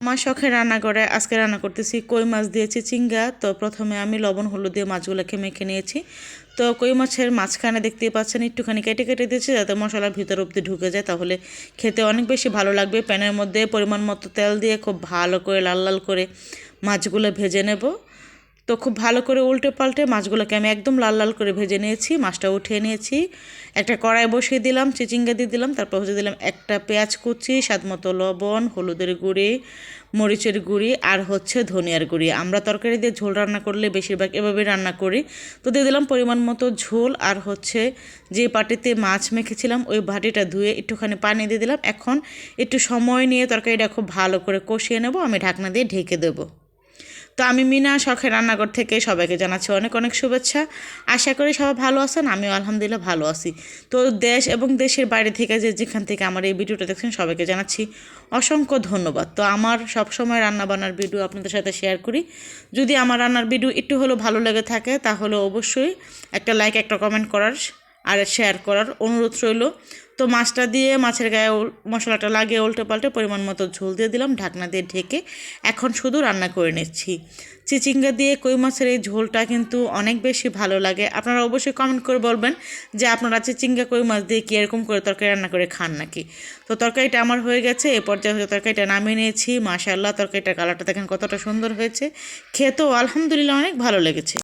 আমার শখের রান্না করে আজকে রান্না করতেছি কই মাছ দিয়ে চিচিঙ্গা। তো প্রথমে আমি লবণ হলুদ দিয়ে মাছগুলোকে মেখে নিয়েছি। তো কই মাছের মাঝখানে দেখতেই পাচ্ছেন একটুখানি কেটে কেটে দিয়েছি যাতে মশলার ভিতর অবধি ঢুকে যায়, তাহলে খেতে অনেক বেশি ভালো লাগবে। প্যানের মধ্যে পরিমাণ মতো তেল দিয়ে খুব ভালো করে লাল লাল করে মাছগুলো ভেজে নেব। তো খুব ভালো করে উল্টে পাল্টে মাছগুলোকে আমি একদম লাল লাল করে ভেজে নিয়েছি। মাছটা উঠিয়ে নিয়েছি, একটা কড়াই বসিয়ে দিলাম, চিচিঙ্গা দিয়ে দিলাম, তারপর হচ্ছে দিলাম একটা পেঁয়াজ কুচি, স্বাদ মতো লবণ, হলুদের গুঁড়ি, মরিচের গুঁড়ি আর হচ্ছে ধনিয়ার গুঁড়ি। আমরা তরকারি দিয়ে ঝোল রান্না করলে বেশিরভাগ এভাবেই রান্না করি। তো দিয়ে দিলাম পরিমাণ মতো ঝোল, আর হচ্ছে যে বাটিতে মাছ মেখেছিলাম ওই বাটিটা ধুয়ে একটুখানি পানি দিয়ে দিলাম। এখন একটু সময় নিয়ে তরকারিটা খুব ভালো করে কষিয়ে নেব, আমি ঢাকনা দিয়ে ঢেকে দেবো। তো আমি মিনা শখের রান্নাঘর থেকে সবাইকে জানাচ্ছি অনেক অনেক শুভেচ্ছা। আশা করি সবাই ভালো আছেন, আমিও আলহামদুলিল্লাহ ভালো আছি। তো দেশ এবং দেশের বাইরে থেকে যেখান থেকে আমার এই ভিডিওটা দেখছেন সবাইকে জানাচ্ছি অসংখ্য ধন্যবাদ। তো আমার সবসময় রান্নাবান্নার ভিডিও আপনাদের সাথে শেয়ার করি। যদি আমার রান্নার ভিডিও একটু হলেও ভালো লেগে থাকে তাহলে অবশ্যই একটা লাইক একটা কমেন্ট করার আর শেয়ার করার অনুরোধ রইল। তো মাছটা দিয়ে মাছের গায়ে মশলাটা লাগিয়ে উল্টে পাল্টে পরিমাণ মতো ঝোল দিয়ে দিলাম, ঢাকনা দিয়ে ঢেকে এখন শুধু রান্না করে নিচ্ছি। চিচিঙ্গা দিয়ে কই মাছের এই ঝোলটা কিন্তু অনেক বেশি ভালো লাগে। আপনারা অবশ্যই কমেন্ট করে বলবেন যে আপনারা চিচিঙ্গা কই মাছ দিয়ে কি এরকম করে তরকারি রান্না করে খান নাকি। তো তরকারিটা আমার হয়ে গেছে, এ পর্যায়ে হচ্ছে তরকারিটা নামিয়ে নিয়েছি। মাশাআল্লাহ তরকারিটার কালারটা দেখেন কতটা সুন্দর হয়েছে, খেতেও আলহামদুলিল্লাহ অনেক ভালো লেগেছে।